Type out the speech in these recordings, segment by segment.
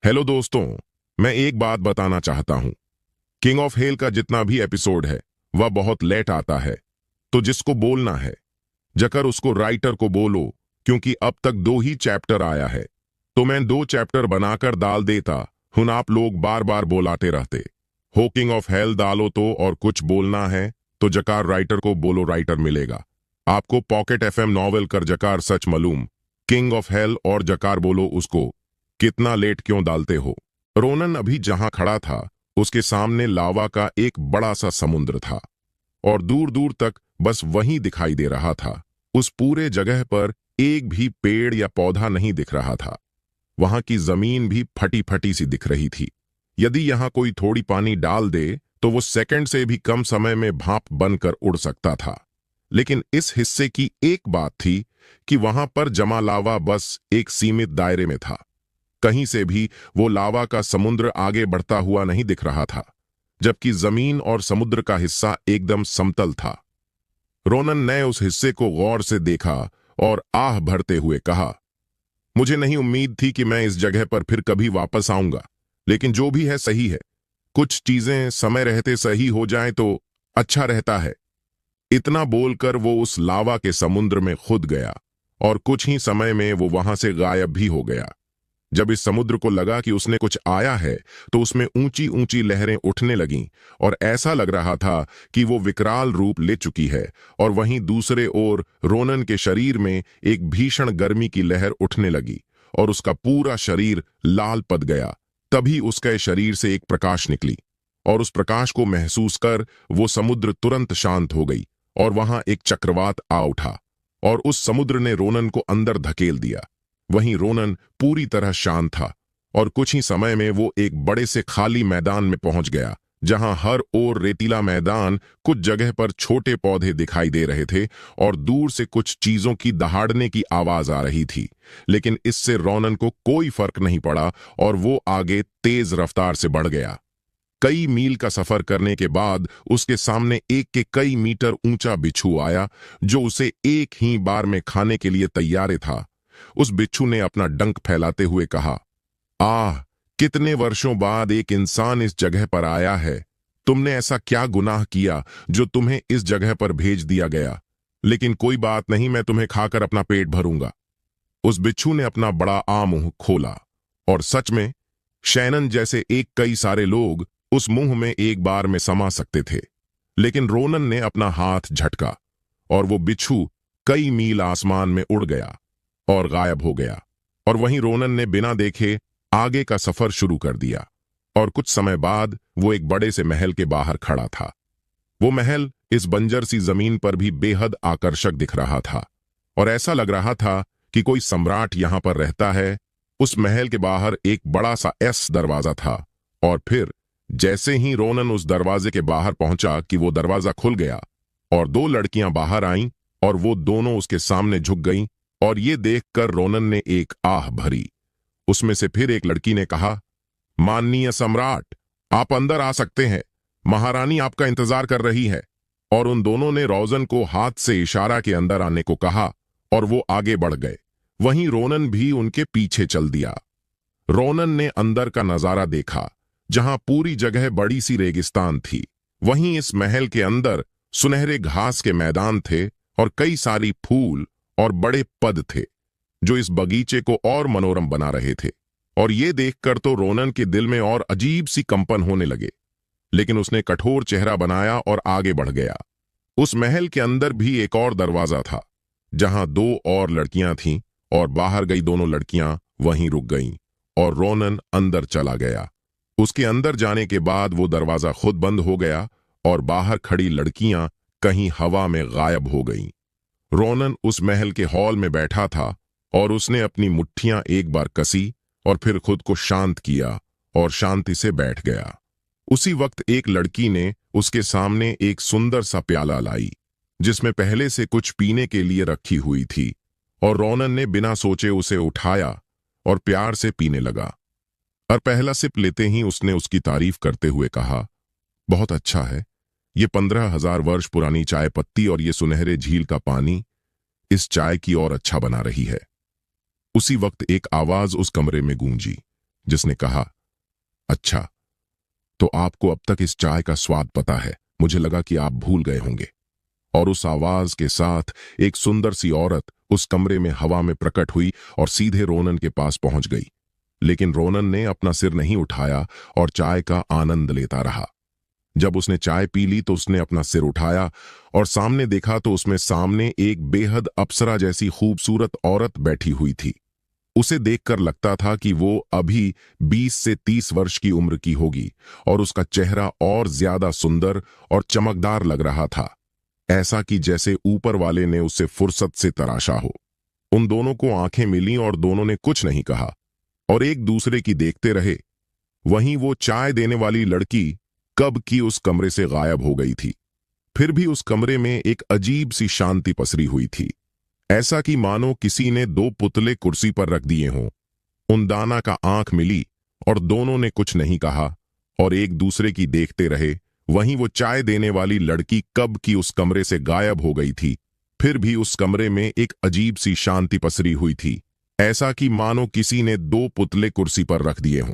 Hello दोस्तों। मैं एक बात बताना चाहता हूं। किंग ऑफ हेल का जितना भी एपिसोड है वह बहुत लेट आता है। तो जिसको बोलना है जकर उसको राइटर को बोलो, क्योंकि अब तक 2 ही चैप्टर आया है। तो मैं 2 चैप्टर बनाकर डाल देता, हुन आप लोग बार बार बोलाते रहते हो किंग ऑफ हेल डालो तो, और कुछ बोलना है तो जकार राइटर को बोलो, राइटर मिलेगा आपको। पॉकेट एफएम नॉवेल कर जकार सच मालूम किंग ऑफ हेल और जकार बोलो उसको। कितना लेट क्यों डालते हो? रोनन अभी जहां खड़ा था उसके सामने लावा का एक बड़ा सा समुद्र था और दूर दूर तक बस वही दिखाई दे रहा था। उस पूरे जगह पर एक भी पेड़ या पौधा नहीं दिख रहा था। वहां की जमीन भी फटी फटी सी दिख रही थी। यदि यहां कोई थोड़ी पानी डाल दे तो वो सेकंड से भी कम समय में भाप बनकर उड़ सकता था। लेकिन इस हिस्से की एक बात थी कि वहां पर जमा लावा बस एक सीमित दायरे में था। कहीं से भी वो लावा का समुद्र आगे बढ़ता हुआ नहीं दिख रहा था, जबकि जमीन और समुद्र का हिस्सा एकदम समतल था। रोनन ने उस हिस्से को गौर से देखा और आह भरते हुए कहा, मुझे नहीं उम्मीद थी कि मैं इस जगह पर फिर कभी वापस आऊंगा, लेकिन जो भी है सही है। कुछ चीजें समय रहते सही हो जाएं तो अच्छा रहता है। इतना बोलकर वो उस लावा के समुद्र में खुद गया और कुछ ही समय में वो वहां से गायब भी हो गया। जब इस समुद्र को लगा कि उसने कुछ आया है तो उसमें ऊंची ऊंची लहरें उठने लगीं और ऐसा लग रहा था कि वो विकराल रूप ले चुकी है। और वहीं दूसरे ओर रोनन के शरीर में एक भीषण गर्मी की लहर उठने लगी और उसका पूरा शरीर लाल पड़ गया। तभी उसके शरीर से एक प्रकाश निकली और उस प्रकाश को महसूस कर वो समुद्र तुरंत शांत हो गई और वहां एक चक्रवात आ उठा और उस समुद्र ने रोनन को अंदर धकेल दिया। वहीं रोनन पूरी तरह शांत था और कुछ ही समय में वो एक बड़े से खाली मैदान में पहुंच गया, जहां हर ओर रेतीला मैदान, कुछ जगह पर छोटे पौधे दिखाई दे रहे थे और दूर से कुछ चीजों की दहाड़ने की आवाज आ रही थी। लेकिन इससे रोनन को कोई फर्क नहीं पड़ा और वो आगे तेज रफ्तार से बढ़ गया। कई मील का सफर करने के बाद उसके सामने एक के कई मीटर ऊंचा बिच्छू आया, जो उसे एक ही बार में खाने के लिए तैयार था। उस बिच्छू ने अपना डंक फैलाते हुए कहा, आह, कितने वर्षों बाद एक इंसान इस जगह पर आया है। तुमने ऐसा क्या गुनाह किया जो तुम्हें इस जगह पर भेज दिया गया? लेकिन कोई बात नहीं, मैं तुम्हें खाकर अपना पेट भरूंगा। उस बिच्छू ने अपना बड़ा मुंह खोला और सच में शैनन जैसे एक कई सारे लोग उस मुंह में एक बार में समा सकते थे। लेकिन रोनन ने अपना हाथ झटका और वो बिच्छू कई मील आसमान में उड़ गया और गायब हो गया। और वहीं रोनन ने बिना देखे आगे का सफर शुरू कर दिया और कुछ समय बाद वो एक बड़े से महल के बाहर खड़ा था। वो महल इस बंजर सी जमीन पर भी बेहद आकर्षक दिख रहा था और ऐसा लग रहा था कि कोई सम्राट यहां पर रहता है। उस महल के बाहर एक बड़ा सा एस दरवाजा था और फिर जैसे ही रोनन उस दरवाजे के बाहर पहुंचा कि वो दरवाजा खुल गया और 2 लड़कियां बाहर आईं और वो दोनों उसके सामने झुक गईं। और ये देखकर रोनन ने एक आह भरी। उसमें से फिर एक लड़की ने कहा, माननीय सम्राट, आप अंदर आ सकते हैं, महारानी आपका इंतजार कर रही है। और उन दोनों ने रोजन को हाथ से इशारा के अंदर आने को कहा और वो आगे बढ़ गए। वहीं रोनन भी उनके पीछे चल दिया। रोनन ने अंदर का नजारा देखा, जहां पूरी जगह बड़ी सी रेगिस्तान थी। वहीं इस महल के अंदर सुनहरे घास के मैदान थे और कई सारी फूल और बड़े पद थे, जो इस बगीचे को और मनोरम बना रहे थे। और ये देखकर तो रोनन के दिल में और अजीब सी कंपन होने लगे। लेकिन उसने कठोर चेहरा बनाया और आगे बढ़ गया। उस महल के अंदर भी एक और दरवाजा था, जहां 2 और लड़कियां थीं और बाहर गई दोनों लड़कियां वहीं रुक गईं और रोनन अंदर चला गया। उसके अंदर जाने के बाद वो दरवाजा खुद बंद हो गया और बाहर खड़ी लड़कियां कहीं हवा में गायब हो गईं। रोनन उस महल के हॉल में बैठा था और उसने अपनी मुट्ठियां एक बार कसी और फिर खुद को शांत किया और शांति से बैठ गया। उसी वक्त एक लड़की ने उसके सामने एक सुंदर सा प्याला लाई, जिसमें पहले से कुछ पीने के लिए रखी हुई थी। और रोनन ने बिना सोचे उसे उठाया और प्यार से पीने लगा। और पहला सिप लेते ही उसने उसकी तारीफ करते हुए कहा, बहुत अच्छा है, ये 15,000 वर्ष पुरानी चाय पत्ती और ये सुनहरे झील का पानी इस चाय की और अच्छा बना रही है। उसी वक्त एक आवाज उस कमरे में गूंजी, जिसने कहा, अच्छा, तो आपको अब तक इस चाय का स्वाद पता है। मुझे लगा कि आप भूल गए होंगे। और उस आवाज के साथ एक सुंदर सी औरत उस कमरे में हवा में प्रकट हुई और सीधे रोनन के पास पहुंच गई। लेकिन रोनन ने अपना सिर नहीं उठाया और चाय का आनंद लेता रहा। जब उसने चाय पी ली तो उसने अपना सिर उठाया और सामने देखा तो उसमें सामने एक बेहद अप्सरा जैसी खूबसूरत औरत बैठी हुई थी। उसे देखकर लगता था कि वो अभी 20 से 30 वर्ष की उम्र की होगी और उसका चेहरा और ज्यादा सुंदर और चमकदार लग रहा था, ऐसा कि जैसे ऊपर वाले ने उसे फुर्सत से तराशा हो। उन दोनों को आंखें मिलीं और दोनों ने कुछ नहीं कहा और एक दूसरे की देखते रहे। वहीं वो चाय देने वाली लड़की कब की उस कमरे से गायब हो गई थी। फिर भी उस कमरे में एक अजीब सी शांति पसरी हुई थी, ऐसा कि मानो किसी ने दो पुतले कुर्सी पर रख दिए हों। उन दाना का आंख मिली और दोनों ने कुछ नहीं कहा और एक दूसरे की देखते रहे। वहीं वो चाय देने वाली लड़की कब की उस कमरे से गायब हो गई थी। फिर भी उस कमरे में एक अजीब सी शांति पसरी हुई थी, ऐसा कि मानो किसी ने दो पुतले कुर्सी पर रख दिए हों।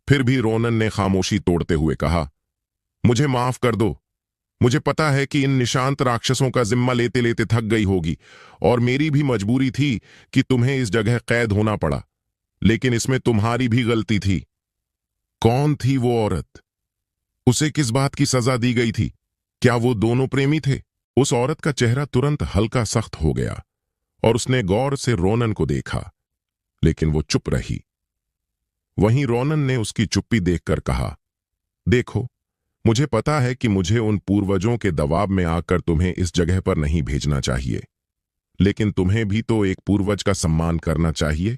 फिर भी रोनन ने खामोशी तोड़ते हुए कहा, मुझे माफ कर दो। मुझे पता है कि इन निशांत राक्षसों का जिम्मा लेते लेते थक गई होगी और मेरी भी मजबूरी थी कि तुम्हें इस जगह कैद होना पड़ा, लेकिन इसमें तुम्हारी भी गलती थी। कौन थी वो औरत? उसे किस बात की सजा दी गई थी? क्या वो दोनों प्रेमी थे? उस औरत का चेहरा तुरंत हल्का सख्त हो गया और उसने गौर से रोनन को देखा, लेकिन वो चुप रही। वहीं रोनन ने उसकी चुप्पी देखकर कहा, देखो, मुझे पता है कि मुझे उन पूर्वजों के दबाव में आकर तुम्हें इस जगह पर नहीं भेजना चाहिए, लेकिन तुम्हें भी तो एक पूर्वज का सम्मान करना चाहिए।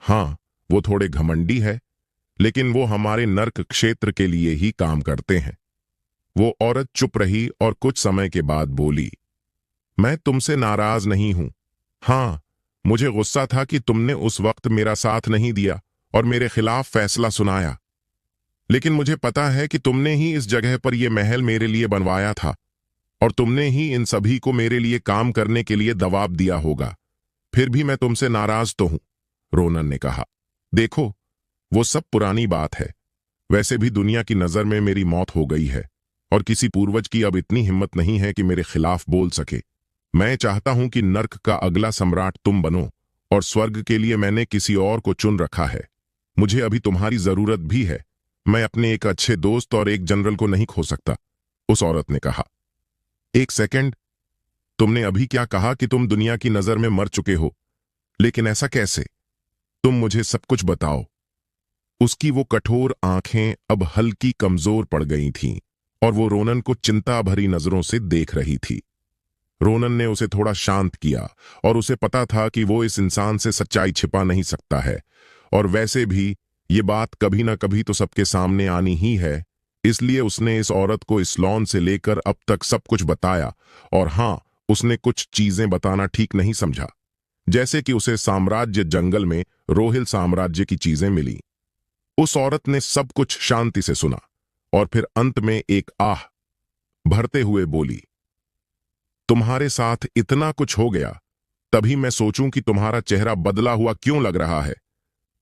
हाँ, वो थोड़े घमंडी है, लेकिन वो हमारे नर्क क्षेत्र के लिए ही काम करते हैं। वो औरत चुप रही और कुछ समय के बाद बोली, मैं तुमसे नाराज नहीं हूं। हाँ, मुझे गुस्सा था कि तुमने उस वक्त मेरा साथ नहीं दिया और मेरे खिलाफ फैसला सुनाया, लेकिन मुझे पता है कि तुमने ही इस जगह पर यह महल मेरे लिए बनवाया था और तुमने ही इन सभी को मेरे लिए काम करने के लिए दबाव दिया होगा। फिर भी मैं तुमसे नाराज तो हूं, रोनन ने कहा। देखो, वो सब पुरानी बात है। वैसे भी दुनिया की नजर में मेरी मौत हो गई है और किसी पूर्वज की अब इतनी हिम्मत नहीं है कि मेरे खिलाफ बोल सके। मैं चाहता हूं कि नर्क का अगला सम्राट तुम बनो और स्वर्ग के लिए मैंने किसी और को चुन रखा है। मुझे अभी तुम्हारी जरूरत भी है। मैं अपने एक अच्छे दोस्त और एक जनरल को नहीं खो सकता, उस औरत ने कहा। एक सेकंड, तुमने अभी क्या कहा कि तुम दुनिया की नजर में मर चुके हो? लेकिन ऐसा कैसे? तुम मुझे सब कुछ बताओ। उसकी वो कठोर आंखें अब हल्की कमजोर पड़ गई थीं और वो रोनन को चिंता भरी नजरों से देख रही थी। रोनन ने उसे थोड़ा शांत किया और उसे पता था कि वो इस इंसान से सच्चाई छिपा नहीं सकता है और वैसे भी ये बात कभी ना कभी तो सबके सामने आनी ही है। इसलिए उसने इस औरत को इस लॉन से लेकर अब तक सब कुछ बताया। और हां, उसने कुछ चीजें बताना ठीक नहीं समझा, जैसे कि उसे साम्राज्य जंगल में रोहिल साम्राज्य की चीजें मिली। उस औरत ने सब कुछ शांति से सुना और फिर अंत में एक आह भरते हुए बोली, तुम्हारे साथ इतना कुछ हो गया, तभी मैं सोचूं कि तुम्हारा चेहरा बदला हुआ क्यों लग रहा है,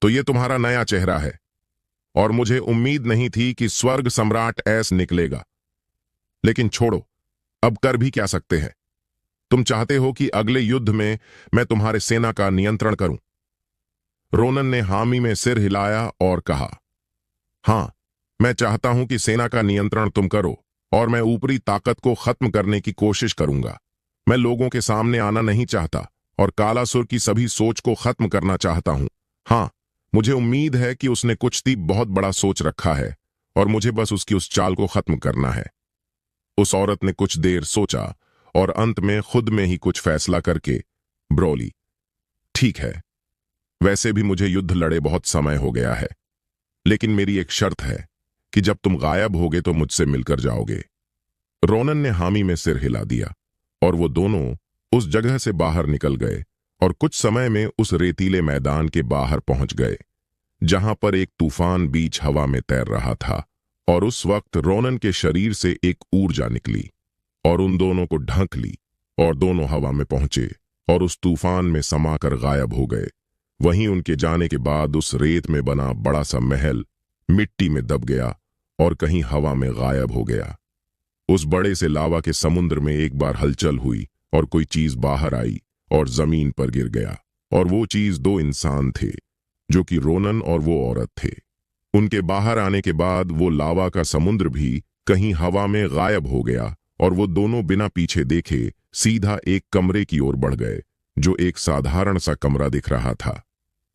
तो ये तुम्हारा नया चेहरा है और मुझे उम्मीद नहीं थी कि स्वर्ग सम्राट ऐस निकलेगा। लेकिन छोड़ो, अब कर भी क्या सकते हैं। तुम चाहते हो कि अगले युद्ध में मैं तुम्हारे सेना का नियंत्रण करूं? रोनन ने हामी में सिर हिलाया और कहा, हां, मैं चाहता हूं कि सेना का नियंत्रण तुम करो और मैं ऊपरी ताकत को खत्म करने की कोशिश करूंगा। मैं लोगों के सामने आना नहीं चाहता और कालासुर की सभी सोच को खत्म करना चाहता हूं। हां, मुझे उम्मीद है कि उसने कुछ भी बहुत बड़ा सोच रखा है और मुझे बस उसकी उस चाल को खत्म करना है। उस औरत ने कुछ देर सोचा और अंत में खुद में ही कुछ फैसला करके बोली, ठीक है, वैसे भी मुझे युद्ध लड़े बहुत समय हो गया है, लेकिन मेरी एक शर्त है कि जब तुम गायब होगे तो मुझसे मिलकर जाओगे। रोनन ने हामी में सिर हिला दिया और वो दोनों उस जगह से बाहर निकल गए और कुछ समय में उस रेतीले मैदान के बाहर पहुंच गए जहां पर एक तूफान बीच हवा में तैर रहा था। और उस वक्त रोनन के शरीर से एक ऊर्जा निकली और उन दोनों को ढक ली और दोनों हवा में पहुंचे और उस तूफान में समाकर गायब हो गए। वहीं उनके जाने के बाद उस रेत में बना बड़ा सा महल मिट्टी में दब गया और कहीं हवा में गायब हो गया। उस बड़े से लावा के समुद्र में एक बार हलचल हुई और कोई चीज बाहर आई और जमीन पर गिर गया, और वो चीज दो इंसान थे, जो कि रोनन और वो औरत थे। उनके बाहर आने के बाद वो लावा का समुद्र भी कहीं हवा में गायब हो गया और वो दोनों बिना पीछे देखे सीधा एक कमरे की ओर बढ़ गए, जो एक साधारण सा कमरा दिख रहा था।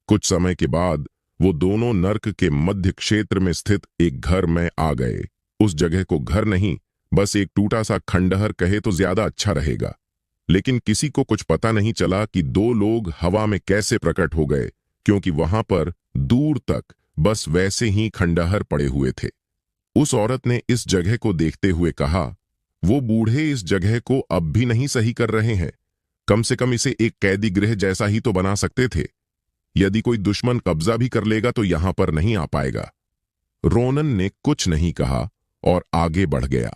कुछ समय के बाद वो दोनों नर्क के मध्य क्षेत्र में स्थित एक घर में आ गए। उस जगह को घर नहीं, बस एक टूटा सा खंडहर कहे तो ज्यादा अच्छा रहेगा। लेकिन किसी को कुछ पता नहीं चला कि दो लोग हवा में कैसे प्रकट हो गए, क्योंकि वहां पर दूर तक बस वैसे ही खंडहर पड़े हुए थे। उस औरत ने इस जगह को देखते हुए कहा, वो बूढ़े इस जगह को अब भी नहीं सही कर रहे हैं। कम से कम इसे एक कैदी गृह जैसा ही तो बना सकते थे। यदि कोई दुश्मन कब्जा भी कर लेगा तो यहां पर नहीं आ पाएगा। रोनन ने कुछ नहीं कहा और आगे बढ़ गया,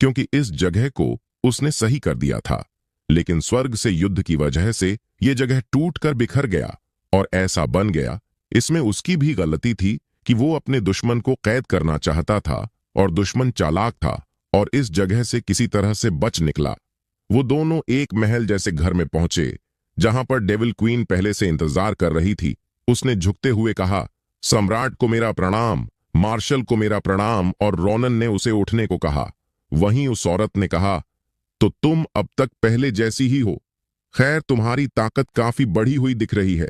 क्योंकि इस जगह को उसने सही कर दिया था। लेकिन स्वर्ग से युद्ध की वजह से यह जगह टूटकर बिखर गया और ऐसा बन गया। इसमें उसकी भी गलती थी कि वो अपने दुश्मन को कैद करना चाहता था और दुश्मन चालाक था और इस जगह से किसी तरह से बच निकला। वो दोनों एक महल जैसे घर में पहुंचे, जहां पर डेविल क्वीन पहले से इंतजार कर रही थी। उसने झुकते हुए कहा, सम्राट को मेरा प्रणाम, मार्शल को मेरा प्रणाम, और रोनन ने उसे उठने को कहा। वहीं उस औरत ने कहा, तो तुम अब तक पहले जैसी ही हो। खैर, तुम्हारी ताकत काफी बढ़ी हुई दिख रही है।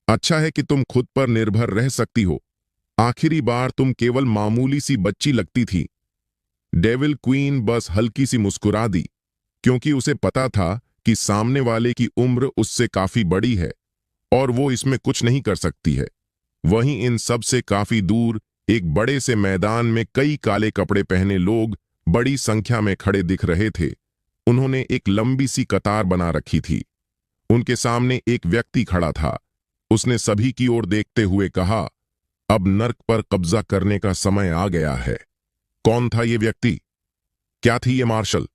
अच्छा है कि तुम खुद पर निर्भर रह सकती हो। आखिरी बार तुम केवल मामूली सी बच्ची लगती थी। डेविल क्वीन बस हल्की सी मुस्कुरा दी, क्योंकि उसे पता था कि सामने वाले की उम्र उससे काफी बड़ी है और वो इसमें कुछ नहीं कर सकती है। वहीं इन सब से काफी दूर एक बड़े से मैदान में कई काले कपड़े पहने लोग बड़ी संख्या में खड़े दिख रहे थे। उन्होंने एक लंबी सी कतार बना रखी थी। उनके सामने एक व्यक्ति खड़ा था। उसने सभी की ओर देखते हुए कहा, अब नर्क पर कब्जा करने का समय आ गया है। कौन था ये व्यक्ति? क्या थी ये मार्शल?